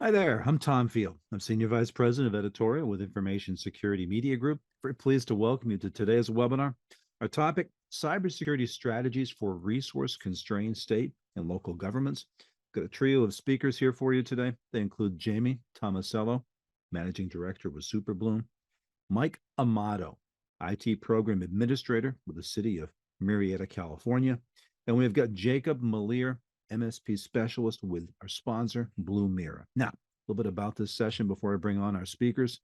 Hi there, I'm Tom Field. I'm Senior Vice President of Editorial with Information Security Media Group. Very pleased to welcome you to today's webinar. Our topic, Cybersecurity Strategies for Resource-Constrained State and Local Governments. Got a trio of speakers here for you today. They include Jamie Tomasello, Managing Director with Superbloom, Mike Amato, IT Program Administrator with the City of Murrieta, California, and we've got Jacob Malier, MSP Specialist with our sponsor, Blue Mirror. Now, a little bit about this session before I bring on our speakers.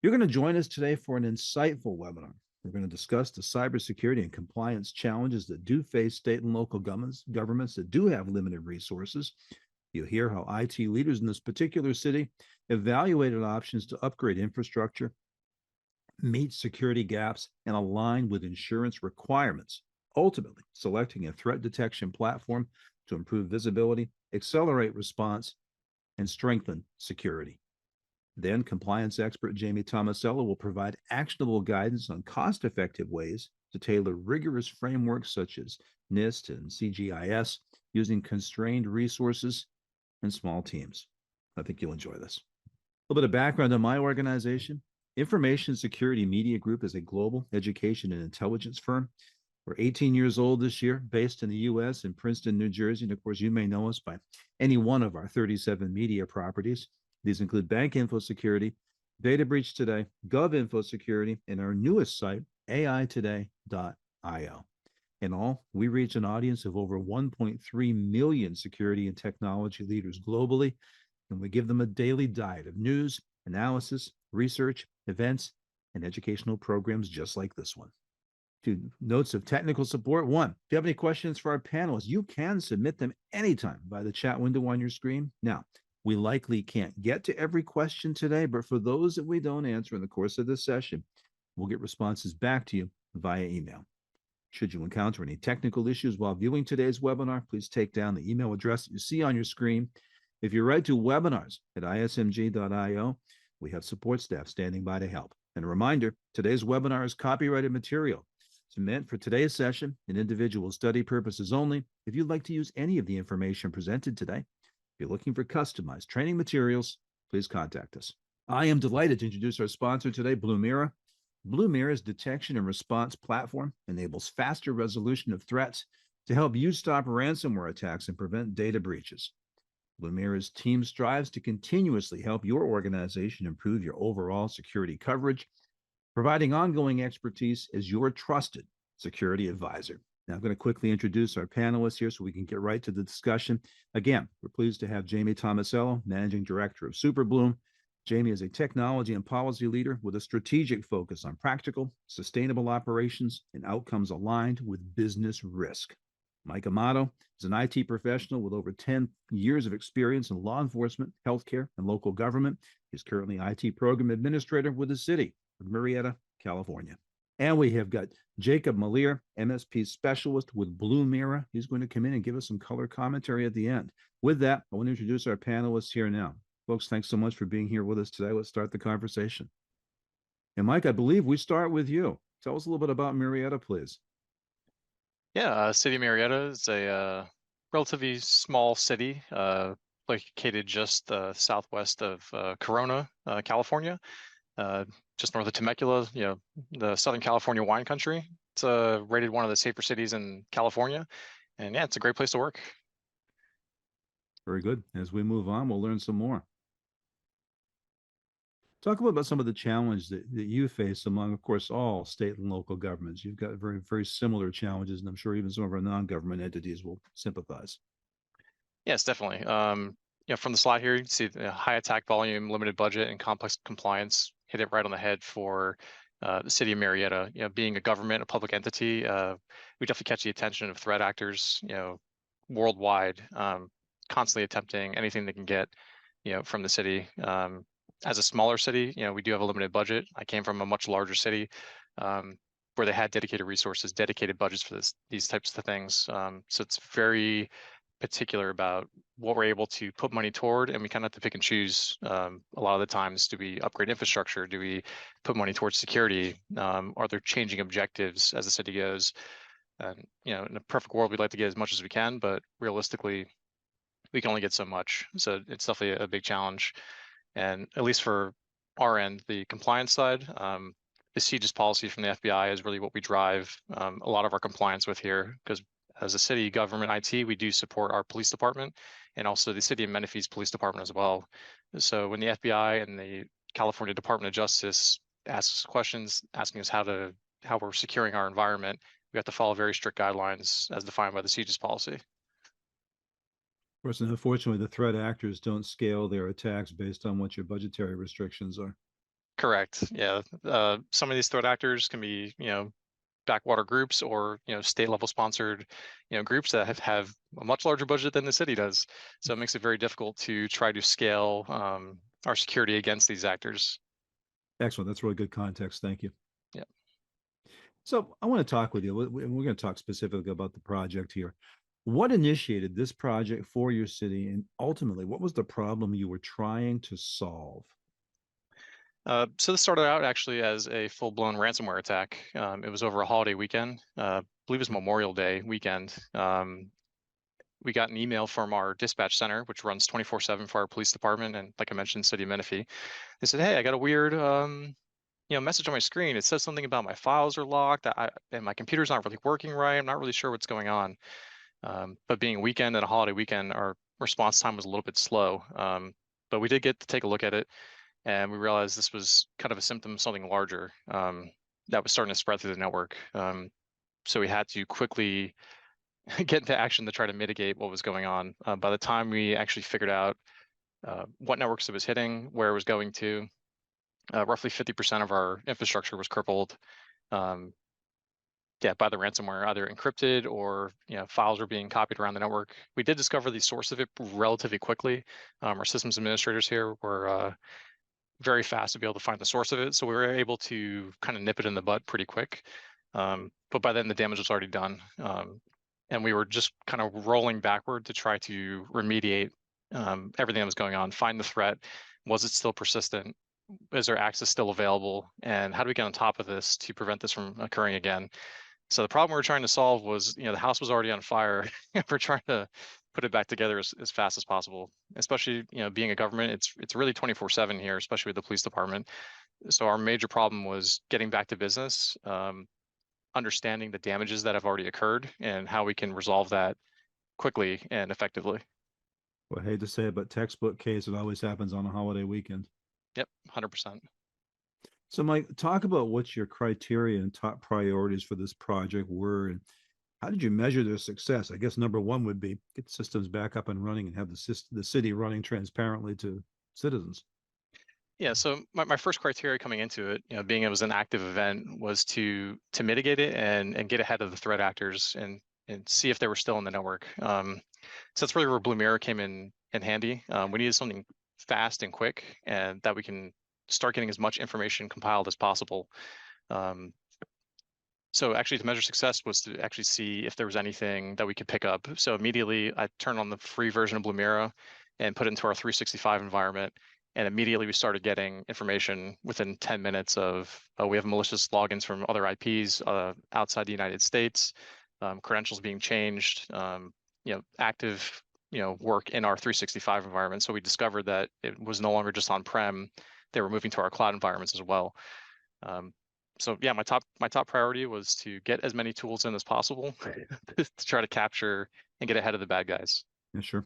You're going to join us today for an insightful webinar. We're going to discuss the cybersecurity and compliance challenges that do face state and local governments that do have limited resources. You'll hear how IT leaders in this particular city evaluated options to upgrade infrastructure, meet security gaps, and align with insurance requirements, ultimately selecting a threat detection platform to improve visibility, accelerate response, and strengthen security. Then compliance expert Jamie Tomasello will provide actionable guidance on cost-effective ways to tailor rigorous frameworks such as NIST and CJIS using constrained resources and small teams. I think you'll enjoy this. A little bit of background on my organization. Information Security Media Group is a global education and intelligence firm. We're 18 years old this year, based in the U.S. in Princeton, New Jersey. And of course, you may know us by any one of our 37 media properties. These include Bank Info Security, Data Breach Today, GovInfo Security, and our newest site, aitoday.io. In all, we reach an audience of over 1.3 million security and technology leaders globally, and we give them a daily diet of news, analysis, research, events, and educational programs just like this one. Two notes of technical support. One, if you have any questions for our panelists, you can submit them anytime by the chat window on your screen. Now, we likely can't get to every question today, but for those that we don't answer in the course of this session, we'll get responses back to you via email. Should you encounter any technical issues while viewing today's webinar, please take down the email address that you see on your screen. If you write to webinars@ismg.io, we have support staff standing by to help. And a reminder, today's webinar is copyrighted material. It's meant for today's session and individual study purposes only. If you'd like to use any of the information presented today, if you're looking for customized training materials, please contact us. I am delighted to introduce our sponsor today, Blue Mirror. Blue Mirror's detection and response platform enables faster resolution of threats to help you stop ransomware attacks and prevent data breaches. Blue Mirror's team strives to continuously help your organization improve your overall security coverage, providing ongoing expertise as your trusted security advisor. Now, I'm going to quickly introduce our panelists here so we can get right to the discussion. Again, we're pleased to have Jamie Tomasello, Managing Director of Superbloom. Jamie is a technology and policy leader with a strategic focus on practical, sustainable operations and outcomes aligned with business risk. Mike Amato is an IT professional with over 10 years of experience in law enforcement, healthcare, and local government. He's currently IT Program Administrator with the City of Murrieta, California. And we have got Jacob Malier, MSP Specialist with Blue Mirror. He's going to come in and give us some color commentary at the end. With that, I want to introduce our panelists here now. Folks, thanks so much for being here with us today. Let's start the conversation. And Mike, I believe we start with you. Tell us a little bit about Murrieta, please. Yeah, City of Murrieta is a relatively small city located just southwest of Corona, California. Just north of Temecula, the Southern California wine country. It's rated one of the safer cities in California. And yeah, it's a great place to work. Very good. As we move on, we'll learn some more. Talk a little about some of the challenges that you face among, of course, all state and local governments. You've got very, very similar challenges, and I'm sure even some of our non-government entities will sympathize. Yes, definitely. From the slide here, you can see the high attack volume, limited budget, and complex compliance hit it right on the head for the City of Murrieta. Being a government, a public entity, we definitely catch the attention of threat actors, worldwide, constantly attempting anything they can get, from the city. As a smaller city, we do have a limited budget. I came from a much larger city where they had dedicated resources, dedicated budgets for these types of things. So it's very particular about what we're able to put money toward, and we kind of have to pick and choose a lot of the times. Do we upgrade infrastructure? Do we put money towards security? Are there changing objectives as the city goes? And in a perfect world, we'd like to get as much as we can, but realistically, we can only get so much. So it's definitely a big challenge. And at least for our end, the compliance side, the CJIS policy from the FBI is really what we drive a lot of our compliance with here, because as a city government IT, we do support our police department and also the city of Menifee's police department as well. So when the FBI and the California Department of Justice asks questions, asking us how we're securing our environment, we have to follow very strict guidelines as defined by the CJIS policy. Of course, and unfortunately, the threat actors don't scale their attacks based on what your budgetary restrictions are. Correct. Yeah. Some of these threat actors can be, backwater groups or state level sponsored groups that have a much larger budget than the city does, so it makes it very difficult to try to scale our security against these actors. Excellent. That's really good context. Thank you. Yeah. So I want to talk with you. We're going to talk specifically about the project here. What initiated this project for your city, and ultimately, what was the problem you were trying to solve? So this started out actually as a full-blown ransomware attack. It was over a holiday weekend. I believe it was Memorial Day weekend. We got an email from our dispatch center, which runs 24/7 for our police department, and like I mentioned, City of Menifee. They said, "Hey, I got a weird, message on my screen. It says something about my files are locked, and my computer's not really working right. I'm not really sure what's going on." But being a weekend and a holiday weekend, our response time was a little bit slow. But we did get to take a look at it, and we realized this was kind of a symptom of something larger that was starting to spread through the network. So we had to quickly get into action to try to mitigate what was going on. By the time we actually figured out what networks it was hitting, where it was going to, roughly 50% of our infrastructure was crippled. Um, yeah, by the ransomware, either encrypted or files were being copied around the network. We did discover the source of it relatively quickly. Our systems administrators here were very fast to be able to find the source of it, so we were able to kind of nip it in the bud pretty quick. But by then, the damage was already done, and we were just kind of rolling backward to try to remediate everything that was going on, find the threat. Was it still persistent? Is there access still available? And how do we get on top of this to prevent this from occurring again? So the problem we were trying to solve was, the house was already on fire. We're trying to put it back together as fast as possible. Especially, being a government, it's really 24/7 here, especially with the police department. So our major problem was getting back to business, understanding the damages that have already occurred, and how we can resolve that quickly and effectively. Well, I hate to say it, but textbook case, it always happens on a holiday weekend. Yep, 100%. So, Mike, talk about what your criteria and top priorities for this project were, and how did you measure their success? I guess number one would be get systems back up and running and have the city running transparently to citizens. Yeah, so my first criteria coming into it, being it was an active event, was to mitigate it and get ahead of the threat actors and see if they were still in the network. So that's really where Blue Mirror came in handy. We needed something fast and quick, and that we can start getting as much information compiled as possible. Um, so actually, to measure success was to actually see if there was anything that we could pick up. So immediately, I turned on the free version of Blue Mirror and put it into our 365 environment. And immediately we started getting information within 10 minutes of, we have malicious logins from other IPs outside the United States, credentials being changed, active, work in our 365 environment. So we discovered that it was no longer just on-prem; they were moving to our cloud environments as well. So yeah, my top priority was to get as many tools in as possible to try to capture and get ahead of the bad guys. Yeah, sure.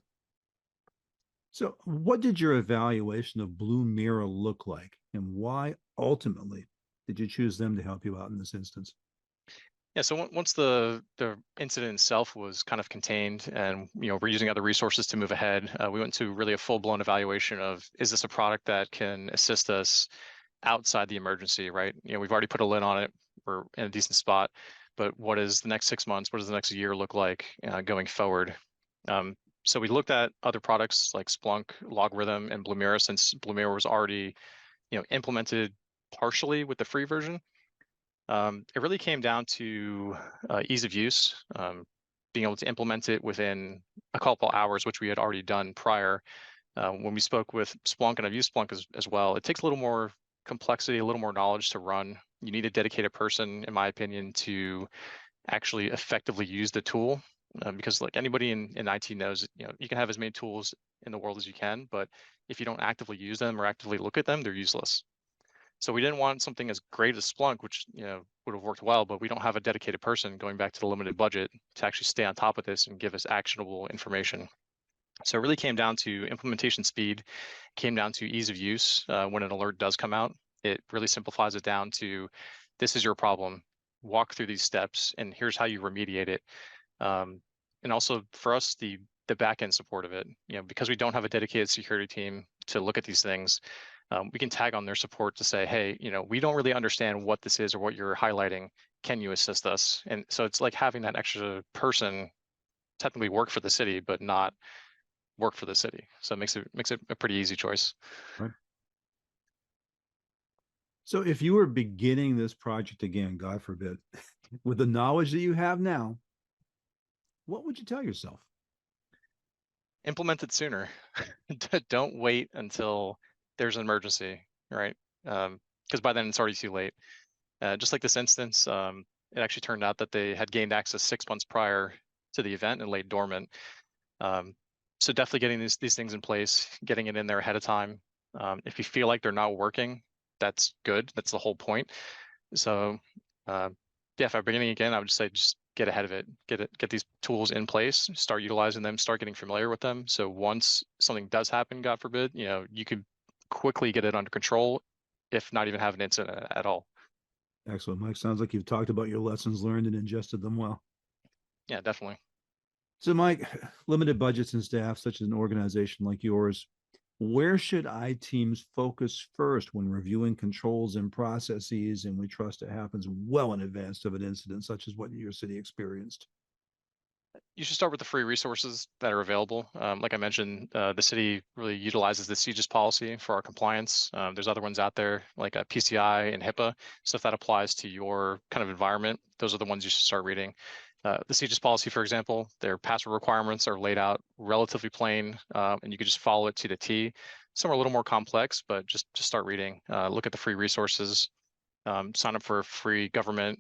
So, what did your evaluation of Blue Mirror look like, and why ultimately did you choose them to help you out in this instance? Yeah, so once the incident itself was kind of contained, and we're using other resources to move ahead, we went to really a full-blown evaluation of, is this a product that can assist us outside the emergency, right? We've already put a lid on it. We're in a decent spot, but what is the next 6 months? What does the next year look like going forward? So we looked at other products like Splunk, Logarithm, and Blue Mirror, since Blue Mirror was already implemented partially with the free version. It really came down to ease of use, being able to implement it within a couple hours, which we had already done prior. When we spoke with Splunk, and I've used Splunk as well, it takes a little more complexity, a little more knowledge to run. You need a dedicated person, in my opinion, to actually effectively use the tool. because like anybody in IT knows, you can have as many tools in the world as you can, but if you don't actively use them or actively look at them, they're useless. So we didn't want something as great as Splunk, which would have worked well, but we don't have a dedicated person, going back to the limited budget, to actually stay on top of this and give us actionable information. So it really came down to implementation speed, came down to ease of use. When an alert does come out, it really simplifies it down to, this is your problem, walk through these steps, and here's how you remediate it. And also for us, the back end support of it, because we don't have a dedicated security team to look at these things, we can tag on their support to say, hey, we don't really understand what this is or what you're highlighting. Can you assist us? And so it's like having that extra person technically work for the city, but not work for the city. So it makes it a pretty easy choice. Right. So if you were beginning this project again, God forbid, with the knowledge that you have now, what would you tell yourself? Implement it sooner. Don't wait until there's an emergency, right? Because by then it's already too late. Just like this instance, it actually turned out that they had gained access 6 months prior to the event and laid dormant. So definitely getting these things in place, getting it in there ahead of time. If you feel like they're not working, that's good. That's the whole point. So yeah, if I'm beginning again, I would say just get ahead of it, get these tools in place, start utilizing them, start getting familiar with them. So once something does happen, God forbid, you can quickly get it under control, if not even have an incident at all. Excellent, Mike. Sounds like you've talked about your lessons learned and ingested them well. Yeah, definitely. So, Mike, limited budgets and staff, such as an organization like yours, where should I teams focus first when reviewing controls and processes? And we trust it happens well in advance of an incident such as what your city experienced. You should start with the free resources that are available. Like I mentioned, the city really utilizes the CJIS policy for our compliance. There's other ones out there like PCI and HIPAA. So if that applies to your kind of environment, those are the ones you should start reading. The CJIS policy, for example, their password requirements are laid out relatively plain, and you can just follow it to the T. Some are a little more complex, but just start reading. Look at the free resources. Sign up for free government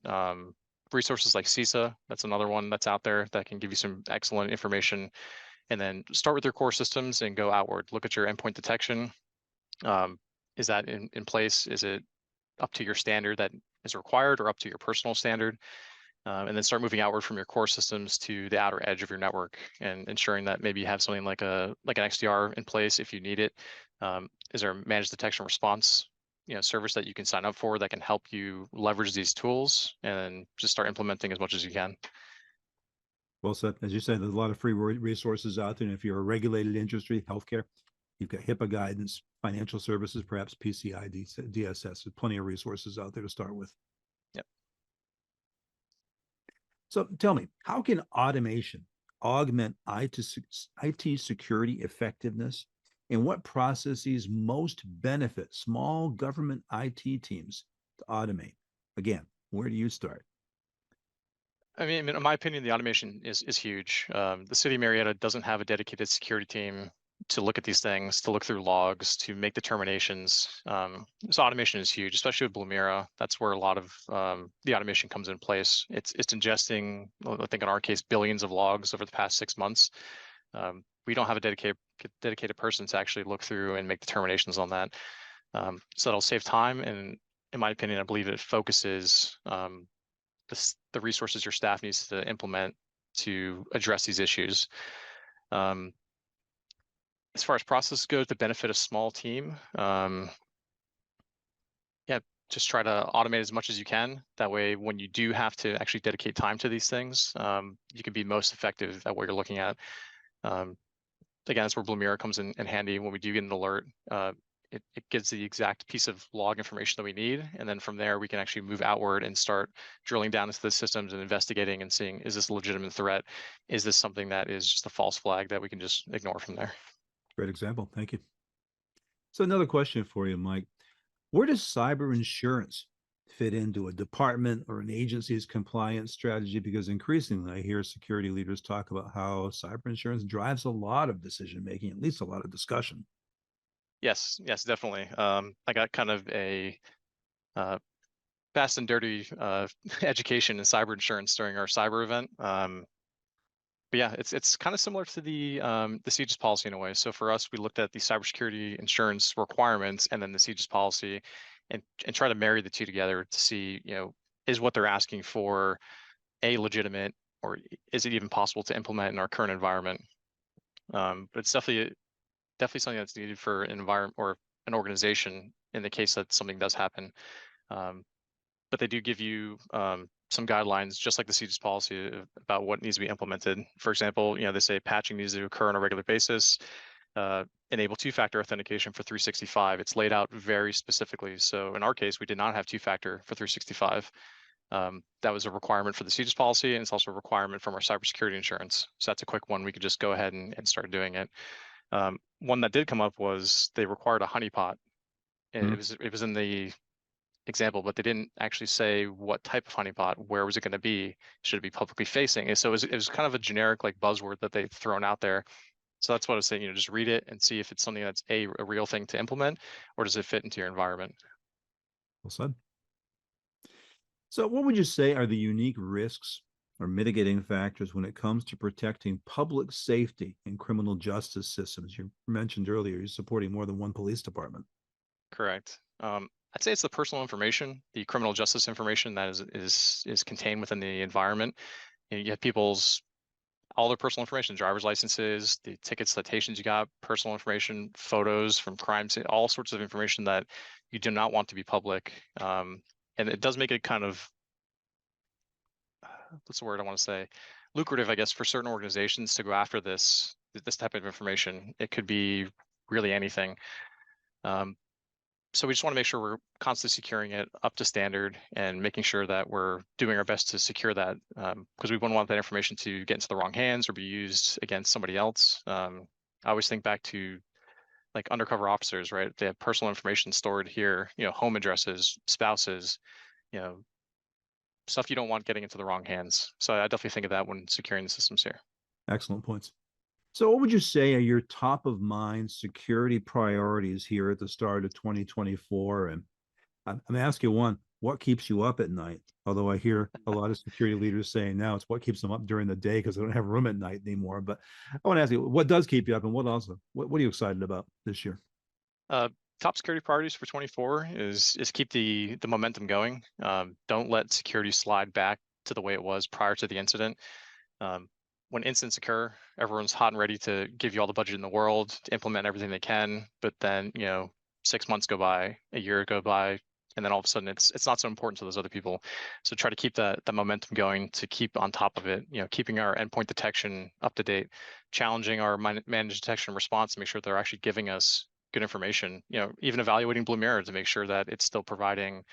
resources like CISA. That's another one that's out there that can give you some excellent information. And then start with your core systems and go outward. Look at your endpoint detection. Is that in place? Is it up to your standard that is required, or up to your personal standard? And then start moving outward from your core systems to the outer edge of your network, and ensuring that maybe you have something like an XDR in place if you need it. Is there a managed detection response service that you can sign up for that can help you leverage these tools, and just start implementing as much as you can? Well said. As you said, there's a lot of free resources out there. And if you're a regulated industry, healthcare, you've got HIPAA guidance, financial services, perhaps PCI, DSS. There's plenty of resources out there to start with. Yep. So tell me, how can automation augment IT security effectiveness? And what processes most benefit small government IT teams to automate? Again, where do you start? I mean, in my opinion, the automation is huge. The city of Marietta doesn't have a dedicated security team to look at these things, to look through logs, to make determinations. So automation is huge, especially with Blumira. That's where a lot of the automation comes in place. It's ingesting, I think in our case, billions of logs over the past 6 months. We don't have a dedicated person to actually look through and make determinations on that. So that'll save time, and in my opinion, I believe it focuses the resources your staff needs to implement to address these issues. As far as process goes, to benefit a small team, yeah, just try to automate as much as you can. That way, when you do have to actually dedicate time to these things, you can be most effective at what you're looking at. Again, that's where Blumira comes in handy. When we do get an alert, it gives the exact piece of log information that we need. And then from there, we can actually move outward and start drilling down into the systems and investigating and seeing, is this a legitimate threat? Is this something that is just a false flag that we can just ignore from there? Great example. Thank you. So another question for you, Mike. Where does cyber insurance fit into a department or an agency's compliance strategy? Because increasingly I hear security leaders talk about how cyber insurance drives a lot of decision making, at least a lot of discussion. Yes, definitely. I got kind of a fast and dirty education in cyber insurance during our cyber event. But yeah, it's kind of similar to the CJIS policy in a way. So for us, we looked at the cybersecurity insurance requirements and then the CJIS policy, and try to marry the two together to see, is what they're asking for a legitimate, or is it even possible to implement in our current environment? But it's definitely something that's needed for an environment or an organization in the case that something does happen. Um, but they do give you some guidelines, just like the CJIS policy, about what needs to be implemented. For example, they say patching needs to occur on a regular basis. Enable two-factor authentication for 365. It's laid out very specifically. So in our case, we did not have two-factor for 365. That was a requirement for the CJIS policy, and it's also a requirement from our cybersecurity insurance. So that's a quick one. We could just go ahead and start doing it. One that did come up was they required a honeypot. Hmm. It was in the example, but they didn't actually say what type of honeypot. Where was it going to be? Should it be publicly facing? And so it was kind of a generic like buzzword that they've thrown out there. So that's what I was saying. Just read it and see if it's something that's a real thing to implement, or does it fit into your environment. Well said. So, what would you say are the unique risks or mitigating factors when it comes to protecting public safety in criminal justice systems? You mentioned earlier you're supporting more than one police department. Correct. I'd say it's the personal information, the criminal justice information that is contained within the environment. You have people's all their personal information, driver's licenses, the tickets, citations you got, personal information, photos from crime scene, all sorts of information that you do not want to be public. And it does make it kind of, what's the word I want to say, lucrative, I guess, for certain organizations to go after this type of information. It could be really anything. Um, so we just want to make sure we're constantly securing it up to standard and making sure that we're doing our best to secure that, because we wouldn't want that information to get into the wrong hands or be used against somebody else. I always think back to like undercover officers, right? They have personal information stored here, home addresses, spouses, you know, stuff you don't want getting into the wrong hands. So I definitely think of that when securing the systems here. Excellent points. So, what would you say are your top of mind security priorities here at the start of 2024? And I'm asking you one, what keeps you up at night? Although I hear a lot of security leaders saying now it's what keeps them up during the day because they don't have room at night anymore. But I want to ask you, what does keep you up, and what are you excited about this year? Uh, Top security priorities for 24 is keep the momentum going. Don't let security slide back to the way it was prior to the incident. Um, when incidents occur, everyone's hot and ready to give you all the budget in the world to implement everything they can. But then, 6 months go by, a year go by, and then all of a sudden it's not so important to those other people. So try to keep the momentum going, to keep on top of it. Keeping our endpoint detection up to date, challenging our managed detection and response to make sure they're actually giving us good information. Even evaluating Blue Mirror to make sure that it's still providing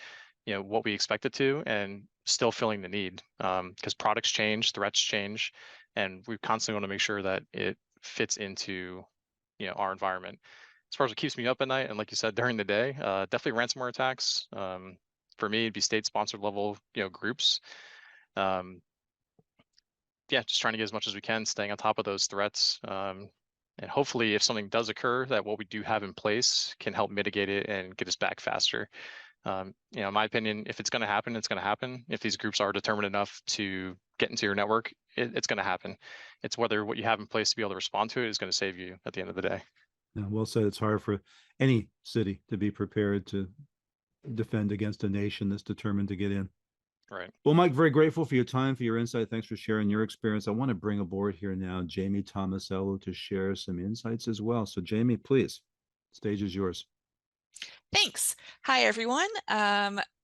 what we expect it to, and still filling the need, because products change, threats change, and we constantly want to make sure that it fits into our environment. As far as what keeps me up at night, and like you said, during the day, definitely ransomware attacks. For me, it'd be state sponsored level groups. um, yeah, just trying to get as much as we can, staying on top of those threats, and hopefully if something does occur, that what we do have in place can help mitigate it and get us back faster. In my opinion, if it's going to happen, it's going to happen. If these groups are determined enough to get into your network, it's going to happen. It's whether what you have in place to be able to respond to it is going to save you at the end of the day. Yeah, well said. It's hard for any city to be prepared to defend against a nation that's determined to get in. Right. Well, Mike, very grateful for your time, for your insight. Thanks for sharing your experience. I want to bring aboard here now Jamie Tomasello to share some insights as well. So, Jamie, please, stage is yours. Thanks. Hi, everyone.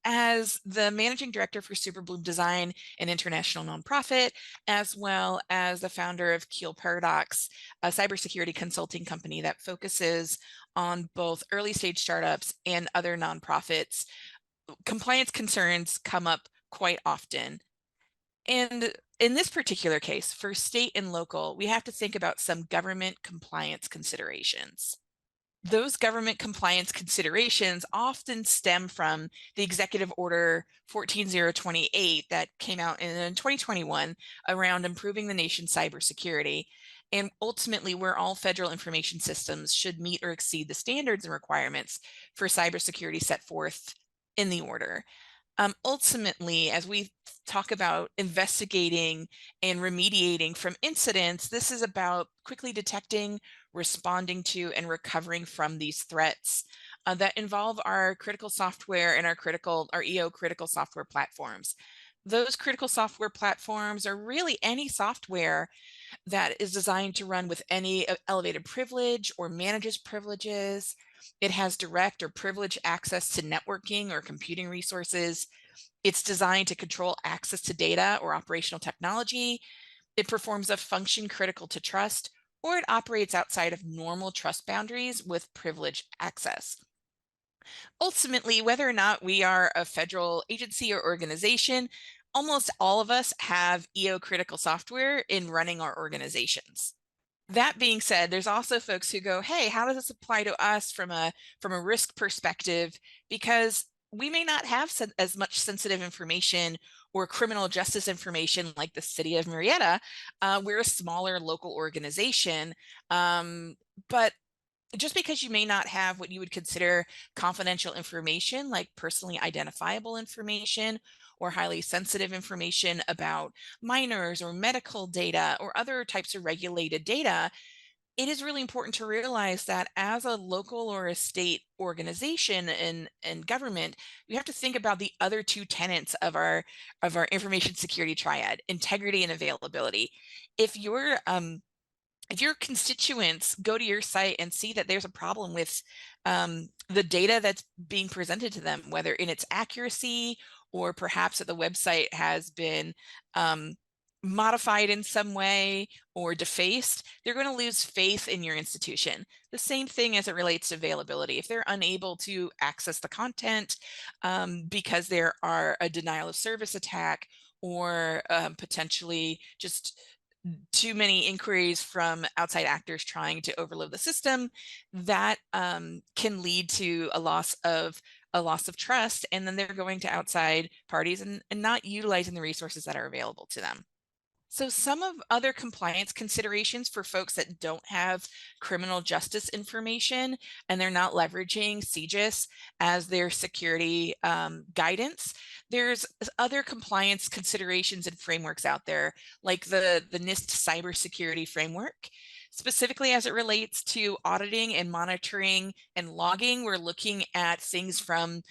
As the managing director for Superbloom Design, an international nonprofit, as well as the founder of Keel Paradox, a cybersecurity consulting company that focuses on both early stage startups and other nonprofits, compliance concerns come up quite often. And in this particular case, for state and local, we have to think about some government compliance considerations. Those government compliance considerations often stem from the Executive Order 14028 that came out in 2021 around improving the nation's cybersecurity, and ultimately where all federal information systems should meet or exceed the standards and requirements for cybersecurity set forth in the order. Ultimately, as we talk about investigating and remediating from incidents, this is about quickly detecting, responding to, and recovering from these threats that involve our critical software and our EO critical software platforms. Those critical software platforms are really any software that is designed to run with any elevated privilege or manages privileges. It has direct or privileged access to networking or computing resources. It's designed to control access to data or operational technology. It performs a function critical to trust, or it operates outside of normal trust boundaries with privileged access. Ultimately, whether or not we are a federal agency or organization, almost all of us have EO critical software in running our organizations. That being said, there's also folks who go, hey, how does this apply to us from a risk perspective? Because we may not have as much sensitive information or criminal justice information like the City of Murrieta. We're a smaller local organization, but just because you may not have what you would consider confidential information, like personally identifiable information or highly sensitive information about minors or medical data or other types of regulated data, it is really important to realize that as a local or a state organization and government, we have to think about the other two tenets of our information security triad: integrity and availability. If you're if your constituents go to your site and see that there's a problem with the data that's being presented to them, whether in its accuracy or perhaps that the website has been modified in some way or defaced, they're going to lose faith in your institution. The same thing as it relates to availability. If they're unable to access the content because there are a denial of service attack or potentially just too many inquiries from outside actors trying to overload the system, that can lead to a loss of trust, and then they're going to outside parties and not utilizing the resources that are available to them. So some of other compliance considerations for folks that don't have criminal justice information and they're not leveraging CJIS as their security guidance, there's other compliance considerations and frameworks out there, like the NIST Cybersecurity framework. Specifically as it relates to auditing and monitoring and logging, we're looking at things from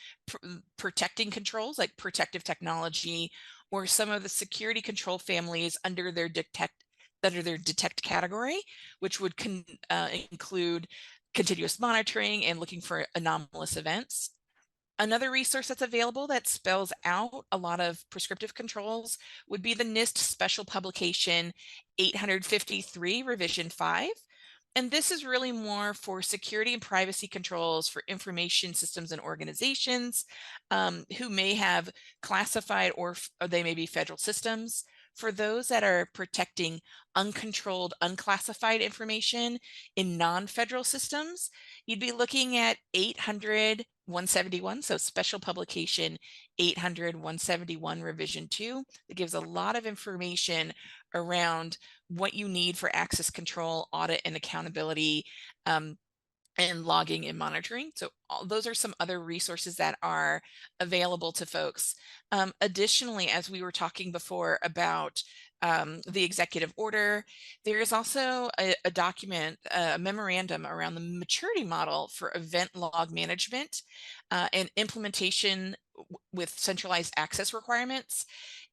protecting controls like protective technology, or some of the security control families under their detect category, which would include continuous monitoring and looking for anomalous events. Another resource that's available that spells out a lot of prescriptive controls would be the NIST Special Publication 853 Revision 5. And this is really more for security and privacy controls for information systems and organizations who may have classified or they may be federal systems. For those that are protecting uncontrolled, unclassified information in non-federal systems, you'd be looking at 800-171, so Special Publication 800-171 Revision 2. It gives a lot of information around what you need for access control, audit, and accountability, and logging and monitoring. So those are some other resources that are available to folks. Additionally, as we were talking before about the executive order, there is also a document, a memorandum around the maturity model for event log management and implementation with centralized access requirements.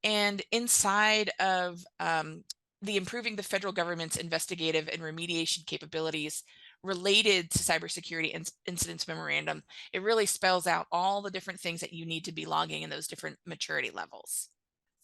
And inside of the improving the federal government's investigative and remediation capabilities related to cybersecurity incidents memorandum, it really spells out all the different things that you need to be logging in those different maturity levels.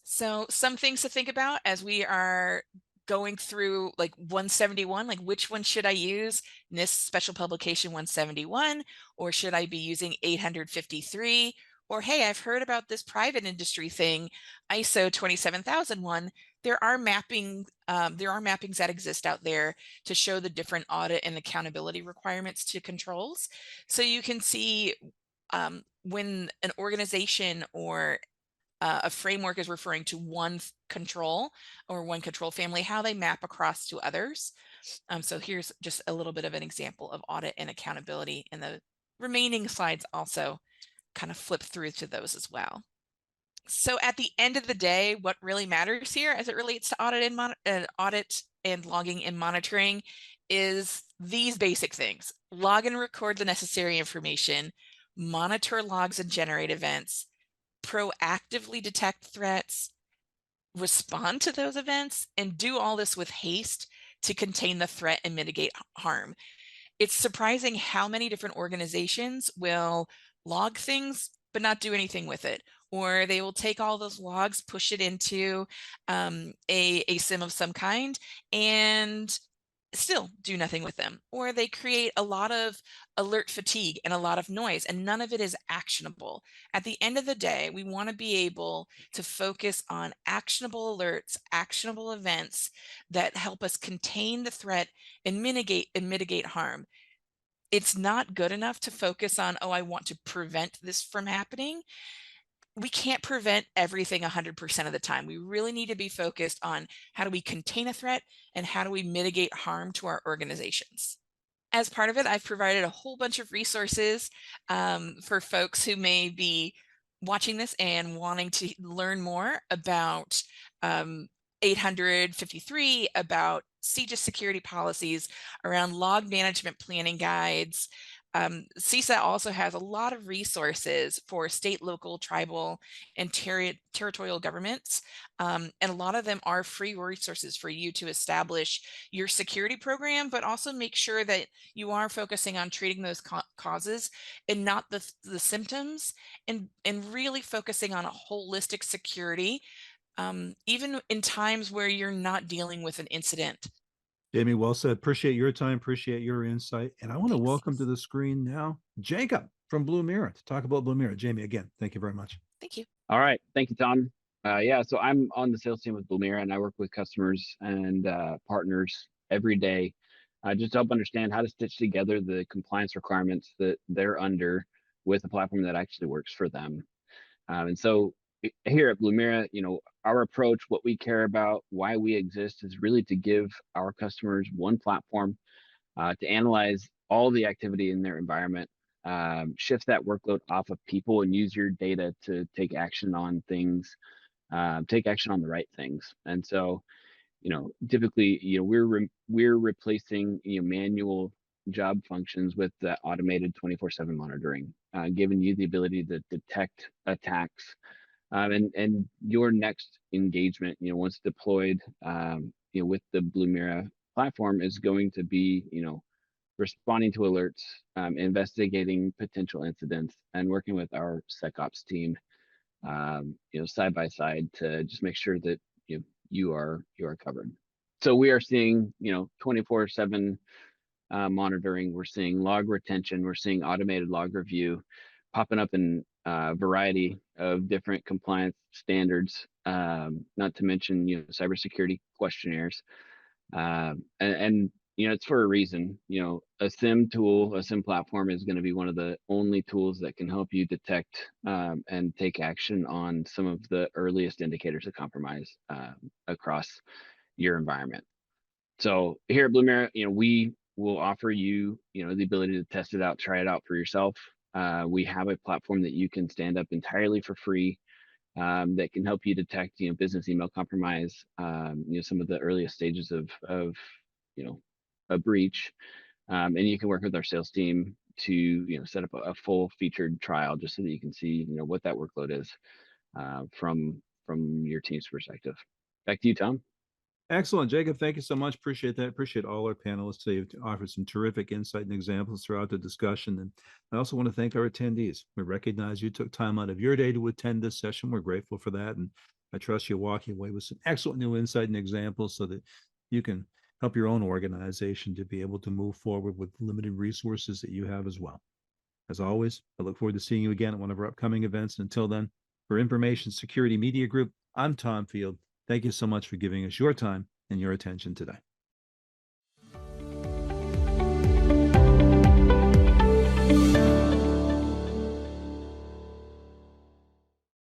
So some things to think about as we are going through like 171, like which one should I use? NIST Special Publication 171, or should I be using 853? Or hey, I've heard about this private industry thing, ISO 27001. There are mappings that exist out there to show the different audit and accountability requirements to controls. So you can see when an organization or a framework is referring to one control or one control family, how they map across to others. So here's just a little bit of an example of audit and accountability, and the remaining slides also kind of flip through to those as well. So at the end of the day, what really matters here as it relates to audit and logging and monitoring is these basic things: log and record the necessary information, monitor logs and generate events, proactively detect threats, respond to those events, and do all this with haste to contain the threat and mitigate harm. It's surprising how many different organizations will log things but not do anything with it, or they will take all those logs, push it into a SIM of some kind, and still do nothing with them. Or they create a lot of alert fatigue and a lot of noise, and none of it is actionable. At the end of the day, we want to be able to focus on actionable alerts, actionable events that help us contain the threat and mitigate harm. It's not good enough to focus on, oh, I want to prevent this from happening. We can't prevent everything 100% of the time. We really need to be focused on how do we contain a threat and how do we mitigate harm to our organizations. As part of it, I've provided a whole bunch of resources for folks who may be watching this and wanting to learn more about 853, about CJIS security policies, around log management planning guides. CISA also has a lot of resources for state, local, tribal, and territorial governments. And a lot of them are free resources for you to establish your security program, but also make sure that you are focusing on treating those causes and not the symptoms, and really focusing on a holistic security, even in times where you're not dealing with an incident. Jamie, well said. Appreciate your time. Appreciate your insight. And I want to Thanks. welcome to the screen now Jacob from Blue Mirror to talk about Blue Mirror. Jamie, again, thank you very much. Thank you. All right. Thank you, Tom. Yeah, so I'm on the sales team with Blue Mirror, and I work with customers and partners every day just to help understand how to stitch together the compliance requirements that they're under with a platform that actually works for them. And so here at Blue Mirror, our approach, what we care about, why we exist, is really to give our customers one platform to analyze all the activity in their environment, shift that workload off of people, and use your data to take action on things, take action on the right things. And so, typically, we're replacing manual job functions with the automated 24/7 monitoring, giving you the ability to detect attacks. And your next engagement, once deployed, with the Blue Mirror platform, is going to be, responding to alerts, investigating potential incidents, and working with our SecOps team, side by side to just make sure that you are covered. So we are seeing 24/7 monitoring. We're seeing log retention. We're seeing automated log review popping up in a variety of different compliance standards, not to mention cybersecurity questionnaires, and it's for a reason. A SIM tool, a SIM platform, is going to be one of the only tools that can help you detect and take action on some of the earliest indicators of compromise across your environment. So here at Blue Mirror, we will offer you, the ability to test it out, try it out for yourself. We have a platform that you can stand up entirely for free, that can help you detect, business email compromise, some of the earliest stages of a breach. And you can work with our sales team to, set up a full featured trial, just so that you can see, what that workload is from your team's perspective. Back to you, Tom. Excellent, Jacob. Thank you so much. Appreciate that. Appreciate all our panelists today who offered some terrific insight and examples throughout the discussion. And I also want to thank our attendees. We recognize you took time out of your day to attend this session. We're grateful for that. And I trust you're walking away with some excellent new insight and examples so that you can help your own organization to be able to move forward with limited resources that you have as well. As always, I look forward to seeing you again at one of our upcoming events. And until then, for Information Security Media Group, I'm Tom Field. Thank you so much for giving us your time and your attention today.